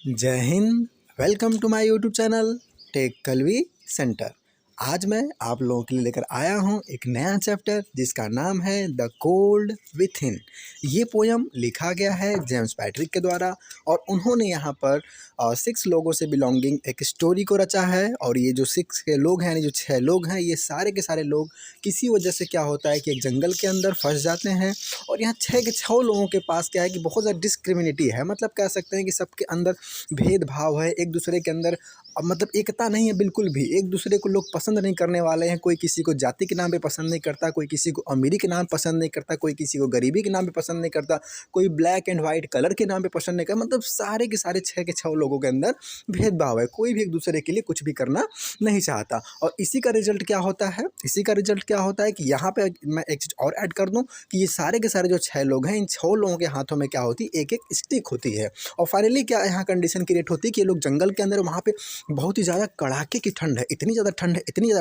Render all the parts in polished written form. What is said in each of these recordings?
जय हिंद। Welcome to my YouTube channel tech Kalvi centre. आज मैं आप लोगों के लिए लेकर आया हूं एक नया चैप्टर जिसका नाम है द कोल्ड विथिन। ये पोयम लिखा गया है जेम्स पैट्रिक के द्वारा और उन्होंने यहाँ पर 6 लोगों से बिलोंगिंग एक स्टोरी को रचा है। और ये जो 6 के लोग हैं, जो 6 लोग हैं, ये सारे के सारे लोग किसी वजह से क्या होता है कि एक जंगल के अंदर फंस जाते हैं। और यहाँ 6 के 6 लोगों के पास क्या है कि बहुत ज़्यादा डिस्क्रिमिनिटी है, मतलब कह सकते हैं कि सबके अंदर भेदभाव है, एक दूसरे के अंदर मतलब एकता नहीं है बिल्कुल भी। एक दूसरे को लोग पसंद नहीं करने वाले हैं। कोई किसी को जाति के नाम पे पसंद नहीं करता, कोई किसी को अमीरी के नाम पसंद नहीं करता, कोई किसी को गरीबी के नाम पे पसंद नहीं करता, कोई ब्लैक एंड वाइट कलर के नाम पे पसंद नहीं करता। मतलब सारे के सारे 6 के 6 लोगों के अंदर भेदभाव है। कोई भी एक दूसरे के लिए कुछ भी करना नहीं चाहता। और इसी का रिजल्ट क्या होता है, कि यहाँ पे मैं एक चीज़ और ऐड कर दूँ कि ये सारे के सारे जो 6 लोग हैं, इन 6 लोगों के हाथों में क्या होती है, एक एक स्टिक होती है। और फाइनली क्या यहाँ कंडीशन क्रिएट होती है कि ये लोग जंगल के अंदर, वहाँ पे बहुत ही ज़्यादा कड़ाके की ठंड है, इतनी ज़्यादा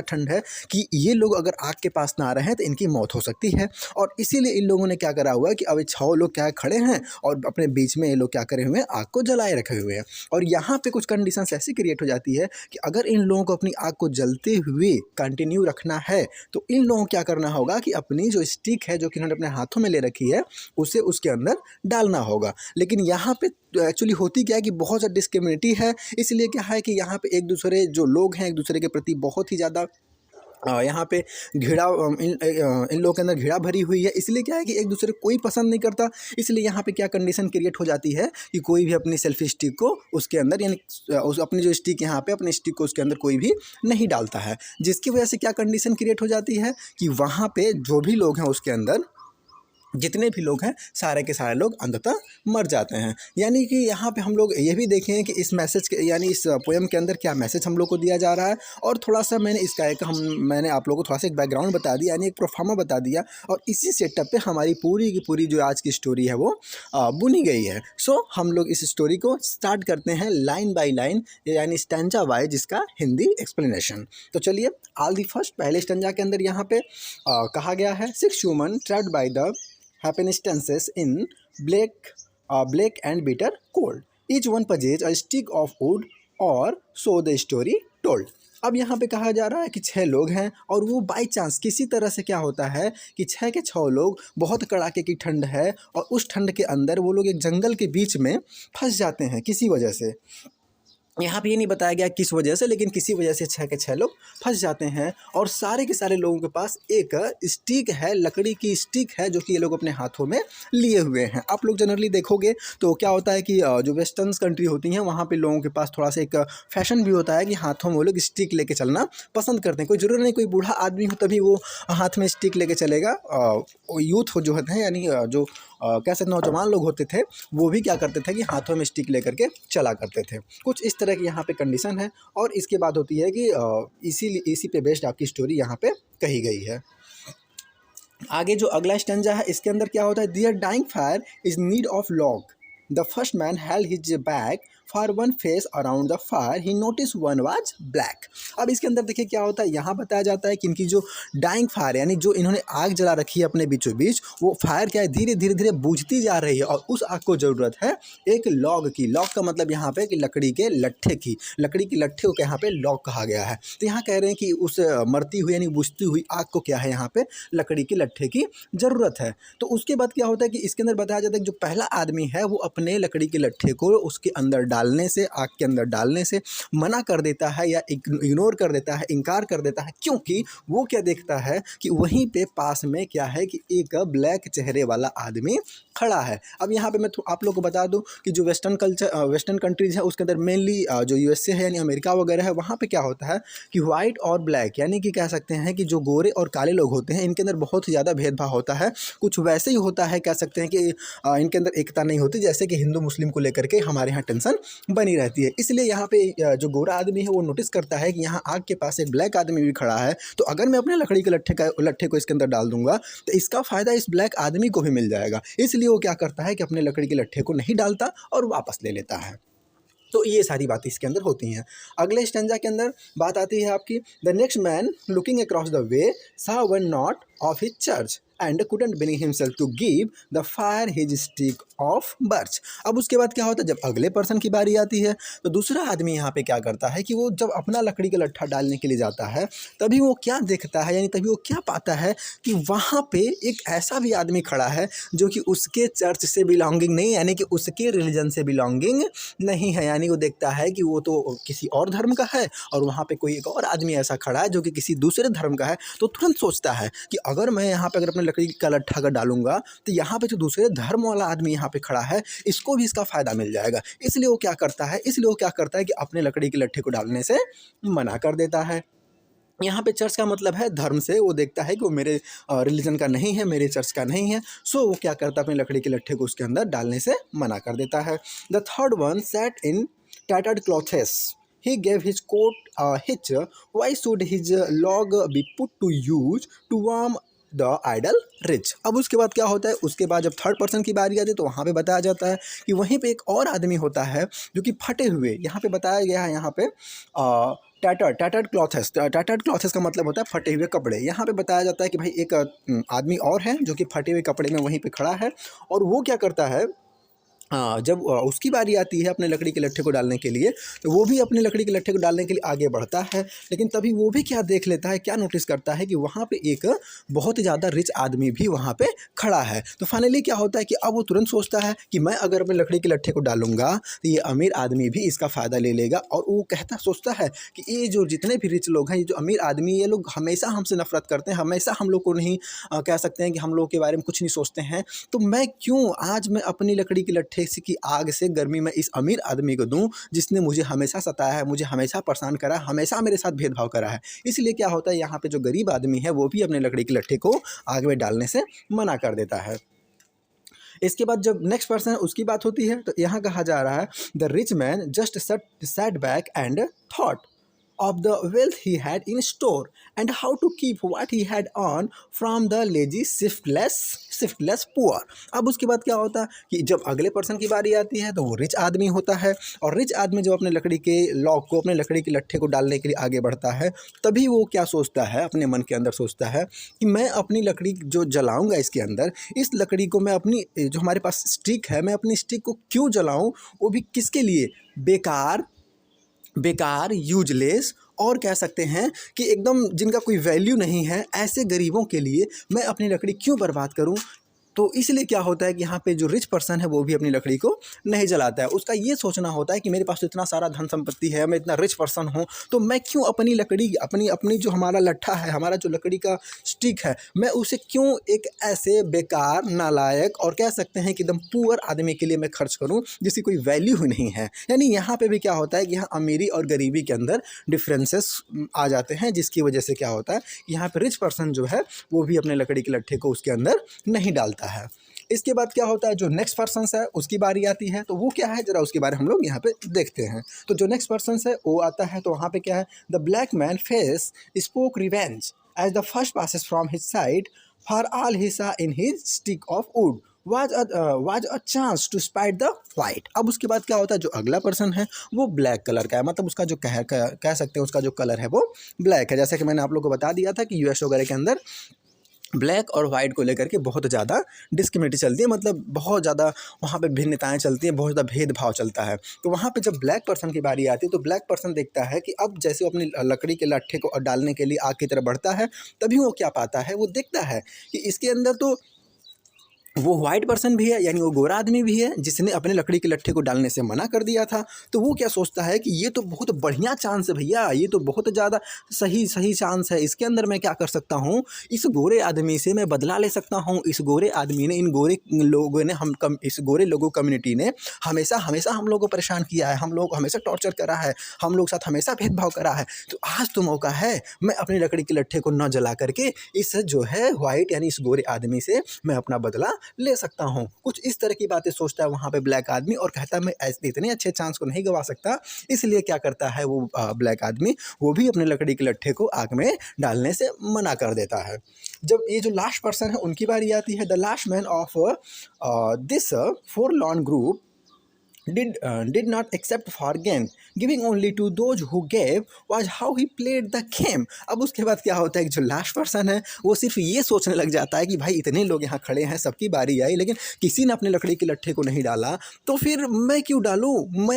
ठंड है कि ये लोग अगर आग के पास ना रहें तो इनकी मौत हो सकती है। और इसीलिए इन लोगों ने क्या करा हुआ है कि अब 6 लोग क्या खड़े हैं और अपने बीच में ये लोग क्या करे हुए हैं, आग को जलाए रखे हुए हैं। और यहाँ पे कुछ कंडीशंस ऐसी क्रिएट हो जाती है कि अगर इन लोगों को अपनी आग को जलते हुए कंटिन्यू रखना है तो इन लोगों को क्या करना होगा कि अपनी जो स्टिक है जो कि इन्होंने अपने हाथों में ले रखी है उसे उसके अंदर डालना होगा। लेकिन यहाँ पे एक्चुअली होती क्या है कि बहुत ज़्यादा डिस्क्रिमिनेटी है। इसलिए क्या है कि यहाँ पे एक दूसरे जो लोग हैं एक दूसरे के प्रति बहुत ही ज़्यादा यहाँ पे घृणा, इन लोगों के अंदर घृणा भरी हुई है। इसलिए क्या है कि एक दूसरे को कोई पसंद नहीं करता। इसलिए यहाँ पे क्या कंडीशन क्रिएट हो जाती है कि कोई भी अपनी सेल्फी स्टिक को उसके अंदर, यानी उस अपनी जो स्टिक यहाँ पे अपनी स्टिक को उसके अंदर कोई भी नहीं डालता है। जिसकी वजह से क्या कंडीशन क्रिएट हो जाती है कि वहाँ पे जो भी लोग हैं उसके अंदर, जितने भी लोग हैं सारे के सारे लोग अंततः मर जाते हैं। यानी कि यहाँ पे हम लोग ये भी देखें कि इस मैसेज के, यानी इस पोएम के अंदर क्या मैसेज हम लोग को दिया जा रहा है। और थोड़ा सा मैंने आप लोगों को थोड़ा सा एक बैकग्राउंड बता दिया, यानी एक प्रोफार्मा बता दिया। और इसी सेटअप पे हमारी पूरी की पूरी जो आज की स्टोरी है वो बुनी गई है। सो हम लोग इस स्टोरी को स्टार्ट करते हैं लाइन बाई लाइन, यानी स्टैंजा वाइज, जिसका हिंदी एक्सप्लेनेशन। तो चलिए, ऑल दी फर्स्ट, पहले स्टैंजा के अंदर यहाँ पे कहा गया है 6 human trapped by the happenstances in black and bitter cold. Each one possesses a stick of wood or so the story told. अब यहाँ पे कहा जा रहा है कि 6 लोग हैं और वो बाई चांस किसी तरह से क्या होता है कि 6 के 6 लोग, बहुत कड़ाके की ठंड है और उस ठंड के अंदर वो लोग एक जंगल के बीच में फंस जाते हैं किसी वजह से। यहाँ पे ये नहीं बताया गया किस वजह से, लेकिन किसी वजह से 6 के 6 लोग फंस जाते हैं। और सारे के सारे लोगों के पास एक स्टिक है, लकड़ी की स्टिक है, जो कि ये लोग अपने हाथों में लिए हुए हैं। आप लोग जनरली देखोगे तो क्या होता है कि जो वेस्टर्न कंट्री होती हैं वहाँ पे लोगों के पास थोड़ा सा एक फैशन भी होता है कि हाथों में वो लोग स्टिक लेके चलना पसंद करते हैं। कोई ज़रूर नहीं कोई बूढ़ा आदमी हो तभी वो हाथ में स्टिक लेके चलेगा। यूथ जो होते हैं, यानी जो कैसे नौजवान लोग होते थे, वो भी क्या करते थे कि हाथों में स्टिक लेकर के चला करते थे। कुछ इस तरह की यहाँ पे कंडीशन है। और इसके बाद होती है कि इसी पे बेस्ड आपकी स्टोरी यहाँ पे कही गई है। आगे जो अगला स्टैंजा है इसके अंदर क्या होता है, their dying fire is need of log, the first man held his back for one face around the fire, he notice one was black. अब इसके अंदर देखिए क्या होता है, यहाँ बताया जाता है कि इनकी जो डाइंग फायर, यानी जो इन्होंने आग जला रखी है अपने बीचों बीच, वो फायर क्या है धीरे धीरे बुझती जा रही है। और उस आग को ज़रूरत है एक लॉग की। लॉग का मतलब यहाँ पे कि लकड़ी के लट्ठे की, लकड़ी की लट्ठे को यहाँ पे लॉग कहा गया है। तो यहाँ कह रहे हैं कि उस मरती हुई यानी बुझती हुई आग को क्या है, यहाँ पे लकड़ी के लट्ठे की ज़रूरत है। तो उसके बाद क्या होता है कि इसके अंदर बताया जाता है कि जो पहला आदमी है वो अपने लकड़ी के लट्ठे को उसके अंदर डालने से, आग के अंदर डालने से मना कर देता है या इग्नोर कर देता है, इनकार कर देता है, क्योंकि वो क्या देखता है कि वहीं पे पास में क्या है कि एक ब्लैक चेहरे वाला आदमी खड़ा है। अब यहाँ पे मैं आप लोग को बता दूं कि जो वेस्टर्न कंट्रीज़ है उसके अंदर मेनली जो यूएसए है यानी अमेरिका वगैरह है, वहाँ पे क्या होता है कि वाइट और ब्लैक, यानी कि कह सकते हैं कि जो गोरे और काले लोग होते हैं इनके अंदर बहुत ही ज़्यादा भेदभाव होता है। कुछ वैसे ही होता है, कह सकते हैं कि इनके अंदर एकता नहीं होती, जैसे कि हिंदू मुस्लिम को लेकर के हमारे यहाँ टेंशन बनी रहती है। इसलिए यहाँ पे जो गोरा आदमी है वो नोटिस करता है कि यहाँ आग के पास एक ब्लैक आदमी भी खड़ा है, तो अगर मैं अपने लकड़ी के लट्ठे को इसके अंदर डाल दूंगा तो इसका फ़ायदा इस ब्लैक आदमी को भी मिल जाएगा। इसलिए वो क्या करता है कि अपने लकड़ी के लट्ठे को नहीं डालता और वापस ले लेता है। तो ये सारी बातें इसके अंदर होती हैं। अगले स्टैंजा के अंदर बात आती है आपकी, the next man looking across the way saw one not of his church and couldn't bring himself to give the fire his stick of birch। अब उसके बाद क्या होता है, जब अगले पर्सन की बारी आती है तो दूसरा आदमी यहाँ पे क्या करता है कि वो जब अपना लकड़ी का लट्ठा डालने के लिए जाता है तभी वो क्या देखता है, यानी तभी वो क्या पाता है कि वहाँ पे एक ऐसा भी आदमी खड़ा है जो कि उसके चर्च से बिलोंगिंग नहीं, यानी कि उसके रिलीजन से बिलोंगिंग नहीं है। यानी वो देखता है कि वो तो किसी और धर्म का है और वहाँ पे कोई एक और आदमी ऐसा खड़ा है जो कि किसी दूसरे धर्म का है। तो तुरंत सोचता है कि अगर मैं यहाँ पे अगर अपने लकड़ी का लट्ठा अगर डालूंगा तो यहाँ पे जो दूसरे धर्म वाला आदमी यहाँ पे खड़ा है इसको भी इसका फ़ायदा मिल जाएगा। इसलिए वो क्या करता है कि अपने लकड़ी के लट्ठे को डालने से मना कर देता है। यहाँ पे चर्च का मतलब है धर्म से, वो देखता है कि वो मेरे रिलीजन का नहीं है, मेरे चर्च का नहीं है। सो वो क्या करता है, अपने लकड़ी के लट्ठे को उसके अंदर डालने से मना कर देता है। The third one sat in tattered clothes. He gave his coat a hitch. Why should his log be put to use to warm the idle rich. अब उसके बाद क्या होता है, उसके बाद जब थर्ड पर्सन की बारी आती है तो वहाँ पे बताया जाता है कि वहीं पे एक और आदमी होता है जो कि फटे हुए, यहाँ पे बताया गया है यहाँ पे टैटर्ड क्लॉथेस का मतलब होता है फटे हुए कपड़े। यहाँ पे बताया जाता है कि भाई एक आदमी और है जो कि फटे हुए कपड़े में वहीं पे खड़ा है और वो क्या करता है, जब उसकी बारी आती है अपने लकड़ी के लट्ठे को डालने के लिए तो वो भी अपने लकड़ी के लट्ठे को डालने के लिए आगे बढ़ता है। लेकिन तभी वो भी क्या देख लेता है, क्या नोटिस करता है कि वहाँ पे एक बहुत ज़्यादा रिच आदमी भी वहाँ पे खड़ा है। तो फाइनली क्या होता है कि अब वो तुरंत सोचता है कि मैं अगर अपने लकड़ी के लट्ठे को डालूंगा तो ये अमीर आदमी भी इसका फ़ायदा ले लेगा। और वो सोचता है कि ये जो जितने भी रिच लोग हैं, ये जो अमीर आदमी, ये लोग हमेशा हमसे नफरत करते हैं, हमेशा हम लोग को नहीं कह सकते हैं कि हम लोग के बारे में कुछ नहीं सोचते हैं। तो मैं क्यों आज मैं अपनी लकड़ी के लट्ठे की आग से गर्मी में इस अमीर आदमी को दूं जिसने मुझे हमेशा सताया है, मुझे हमेशा परेशान करा है, हमेशा मेरे साथ भेदभाव करा है। इसलिए क्या होता है, यहाँ पे जो गरीब आदमी है वो भी अपने लकड़ी के लट्ठे को आग में डालने से मना कर देता है। इसके बाद जब नेक्स्ट पर्सन है उसकी बात होती है तो यहाँ कहा जा रहा है the rich man just sat back and thought of the wealth he had in store and how to keep what he had on from the lazy shiftless poor। अब उसके बाद क्या होता है कि जब अगले पर्सन की बारी आती है तो वो रिच आदमी होता है और रिच आदमी जब अपने लकड़ी के लॉक को, अपने लकड़ी के लट्ठे को डालने के लिए आगे बढ़ता है तभी वो क्या सोचता है, अपने मन के अंदर सोचता है कि मैं अपनी लकड़ी जो जलाऊंगा इसके अंदर, इस लकड़ी को मैं अपनी जो हमारे पास स्टिक है, मैं अपनी स्टिक को क्यों जलाऊं, वो भी किसके लिए, बेकार यूजलेस और कह सकते हैं कि एकदम जिनका कोई वैल्यू नहीं है, ऐसे गरीबों के लिए मैं अपनी लकड़ी क्यों बर्बाद करूं। तो इसलिए क्या होता है कि यहाँ पे जो रिच पर्सन है वो भी अपनी लकड़ी को नहीं जलाता है। उसका ये सोचना होता है कि मेरे पास तो इतना सारा धन संपत्ति है, मैं इतना रिच पर्सन हूँ, तो मैं क्यों अपनी लकड़ी, अपनी जो हमारा लट्ठा है, हमारा जो लकड़ी का स्टिक है, मैं उसे क्यों एक ऐसे बेकार, नालायक और कह सकते हैं कि एकदम पुअर आदमी के लिए मैं खर्च करूँ जिसकी कोई वैल्यू ही नहीं है। यानी यहाँ पर भी क्या होता है कि यहाँ अमीरी और गरीबी के अंदर डिफरेंसेस आ जाते हैं, जिसकी वजह से क्या होता है यहाँ पर रिच पर्सन जो है वो भी अपने लकड़ी के लट्ठे को उसके अंदर नहीं डालता है। इसके बाद क्या होता है, जो नेक्स्ट पर्सन है उसकी बारी आती है तो वो क्या है, जरा उसके बारे में हम लोग यहाँ पे देखते हैं। तो जो नेक्स्ट पर्सन है वो आता है तो वहाँ पे क्या है, the black man face spoke revenge as the first passes from his side for all he saw in his stick of wood was a chance to spite the white। अब उसके बाद क्या होता है, जो अगला पर्सन है वो ब्लैक कलर का है, मतलब उसका जो कह सकते हैं उसका जो कलर है वो ब्लैक है। जैसे कि मैंने आप लोग को बता दिया था कि यूएस वगैरह के अंदर ब्लैक और वाइट को लेकर के बहुत ज़्यादा डिस्क्रिमिनेशन चलती है, मतलब बहुत ज़्यादा वहाँ पे भिन्नताएं चलती हैं, बहुत ज़्यादा भेदभाव चलता है। तो वहाँ पे जब ब्लैक पर्सन की बारी आती है तो ब्लैक पर्सन देखता है कि अब जैसे वो अपनी लकड़ी के लट्ठे को डालने के लिए आग की तरफ बढ़ता है, तभी वो क्या पाता है, वो देखता है कि इसके अंदर तो वो वाइट पर्सन भी है, यानी वो गोरा आदमी भी है जिसने अपने लकड़ी के लट्ठे को डालने से मना कर दिया था। तो वो क्या सोचता है कि ये तो बहुत बढ़िया चांस है भैया, ये तो बहुत ज़्यादा सही चांस है, इसके अंदर मैं क्या कर सकता हूँ, इस गोरे आदमी से मैं बदला ले सकता हूँ। इस गोरे आदमी ने, इन गोरे लोगों ने इस गोरे लोगों कम्युनिटी ने हमेशा हम लोगों को परेशान किया है, हम लोग हमेशा टॉर्चर करा है, हम लोग साथ हमेशा भेदभाव करा है। तो आज तो मौका है, मैं अपनी लकड़ी के लट्ठे को न जला करके इस जो है वाइट यानी इस गोरे आदमी से मैं अपना बदला ले सकता हूँ। कुछ इस तरह की बातें सोचता है वहाँ पे ब्लैक आदमी और कहता है मैं ऐसे इतने अच्छे चांस को नहीं गवा सकता। इसलिए क्या करता है वो ब्लैक आदमी, वो भी अपने लकड़ी के लट्ठे को आग में डालने से मना कर देता है। जब ये जो लास्ट पर्सन है उनकी बारी आती है, the last man of this forlorn group did not accept for gain, giving only to those who gave was how he played the game। अब उसके बाद क्या होता है कि जो लास्ट पर्सन है वो सिर्फ ये सोचने लग जाता है कि भाई इतने लोग यहाँ खड़े हैं, सबकी बारी आई, लेकिन किसी ने अपने लकड़ी के लट्ठे को नहीं डाला, तो फिर मैं क्यों डालूँ,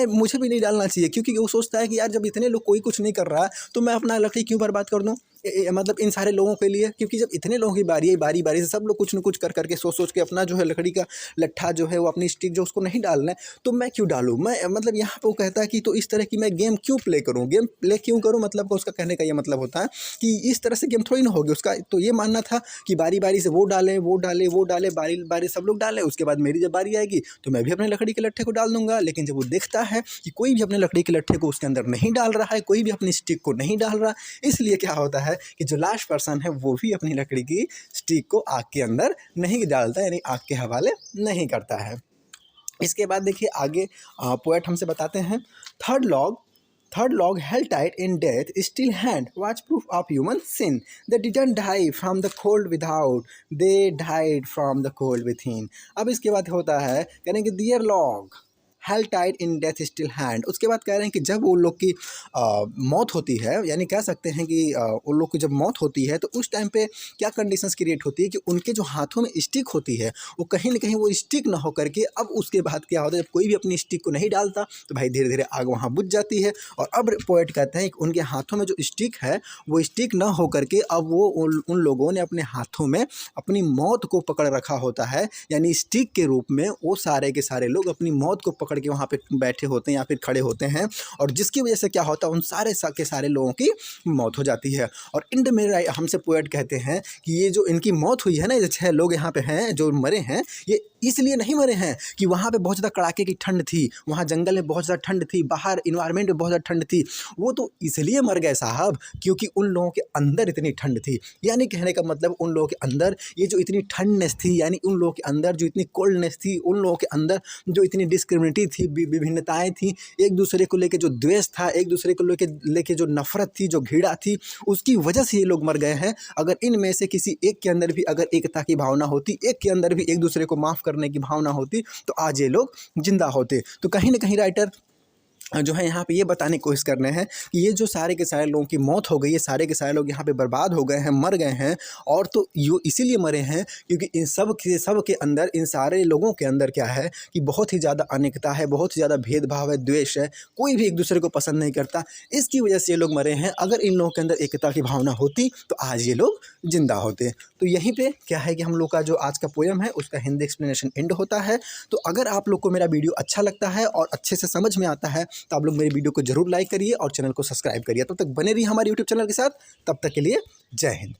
मुझे भी नहीं डालना चाहिए। क्योंकि वो सोचता है कि यार जब इतने लोग कोई कुछ नहीं कर रहा तो मैं अपना लकड़ी क्यों बर्बाद कर दूँ, मतलब इन सारे लोगों के लिए। क्योंकि जब इतने लोगों की बारी है, बारी बारी से सब लोग कुछ न कुछ कर करके सोच सोच के अपना जो है लकड़ी का लट्ठा जो है वो अपनी स्टिक जो उसको नहीं डालना है, तो मैं क्यों डालूँ। मैं मतलब यहाँ पे वो कहता है कि तो इस तरह की मैं गेम क्यों प्ले करूँ, गेम प्ले क्यों करूँ, मतलब उसका कहने का ये मतलब होता है कि इस तरह से गेम थोड़ी ना होगी। उसका तो ये मानना था कि बारी बारी से वो डाले वो डाले वो डाले, बारी बारी सब लोग डालें, उसके बाद मेरी जब बारी आएगी तो मैं भी अपने लकड़ी के लट्ठे को डाल दूंगा। लेकिन जब वो देखता है कि कोई भी अपने लकड़ी के लट्ठे को उसके अंदर नहीं डाल रहा है, कोई भी अपनी स्टिक को नहीं डाल रहा, इसलिए क्या होता है कि जो लास्ट पर्सन है वो भी अपनी लकड़ी की स्टिक को आग के अंदर नहीं डालता, यानी आग के हवाले नहीं करता है। इसके बाद देखिए आगे पोएट हमसे बताते हैं, third log held tight in death still hand was proof of human sin, they didn't die from the cold without, they died from the cold within। अब इसके बाद होता है कहने कि dear log hello tight in death still hand. उसके बाद कह रहे हैं कि जब उन लोग की मौत होती है, यानी कह सकते हैं कि उन लोग की जब मौत होती है तो उस टाइम पे क्या कंडीशंस क्रिएट होती है कि उनके जो हाथों में स्टिक होती है वो कहीं ना कहीं वो स्टिक ना हो करके, अब उसके बाद क्या होता है जब कोई भी अपनी स्टिक को नहीं डालता तो भाई धीरे धीरे आग वहाँ बुझ जाती है। और अब पोएट कहते हैं कि उनके हाथों में जो स्टिक है वो स्टिक ना हो करके अब वो उन लोगों ने अपने हाथों में अपनी मौत को पकड़ रखा होता है, यानी स्टिक के रूप में वो सारे के सारे लोग अपनी मौत को पकड़ के वहाँ पे बैठे होते हैं या फिर खड़े होते हैं, और जिसकी वजह से क्या होता है उन सारे के सारे लोगों की मौत हो जाती है। और इंड में हमसे पोएट कहते हैं कि ये जो इनकी मौत हुई है ना, ये 6 लोग यहाँ पे हैं जो मरे हैं, ये इसलिए नहीं मरे हैं कि वहाँ पे बहुत ज़्यादा कड़ाके की ठंड थी, वहाँ जंगल में बहुत ज़्यादा ठंड थी, बाहर इन्वायरमेंट में बहुत ज़्यादा ठंड थी, वो तो इसलिए मर गए साहब क्योंकि उन लोगों के अंदर इतनी ठंड थी। यानी कहने का मतलब उन लोगों के अंदर ये जो इतनी ठंडनेस थी, यानी उन लोगों के अंदर जो इतनी कोल्डनेस थी, उन लोगों के अंदर जो इतनी डिस्क्रिमिनिटी थी, विभिन्नताएं थी, एक दूसरे को लेके जो द्वेष था, एक दूसरे को लेके जो नफरत थी, जो घृणा थी, उसकी वजह से ये लोग मर गए हैं। अगर इनमें से किसी एक के अंदर भी अगर एकता की भावना होती, एक के अंदर भी एक दूसरे को माफ़ करने की भावना होती, तो आज ये लोग जिंदा होते। तो कहीं ना कहीं राइटर जो है यहाँ पे ये बताने की कोशिश कर रहे हैं कि ये जो सारे के सारे लोगों की मौत हो गई है, सारे के सारे लोग यहाँ पे बर्बाद हो गए हैं, मर गए हैं, और तो ये इसीलिए मरे हैं क्योंकि इन सब के अंदर, इन सारे लोगों के अंदर क्या है कि बहुत ही ज़्यादा अनेकता है, बहुत ही ज़्यादा भेदभाव है, द्वेष है, कोई भी एक दूसरे को पसंद नहीं करता, इसकी वजह से ये लोग मरे हैं। अगर इन लोगों के अंदर एकता की भावना होती तो आज ये लोग जिंदा होते। तो यहीं पे क्या है कि हम लोग का जो आज का पोएम है उसका हिंदी एक्सप्लेनेशन एंड होता है। तो अगर आप लोग को मेरा वीडियो अच्छा लगता है और अच्छे से समझ में आता है तो आप लोग मेरे वीडियो को जरूर लाइक करिए और चैनल को सब्सक्राइब करिए। तब तक बने रहिए हमारे यूट्यूब चैनल के साथ। तब तक के लिए जय हिंद।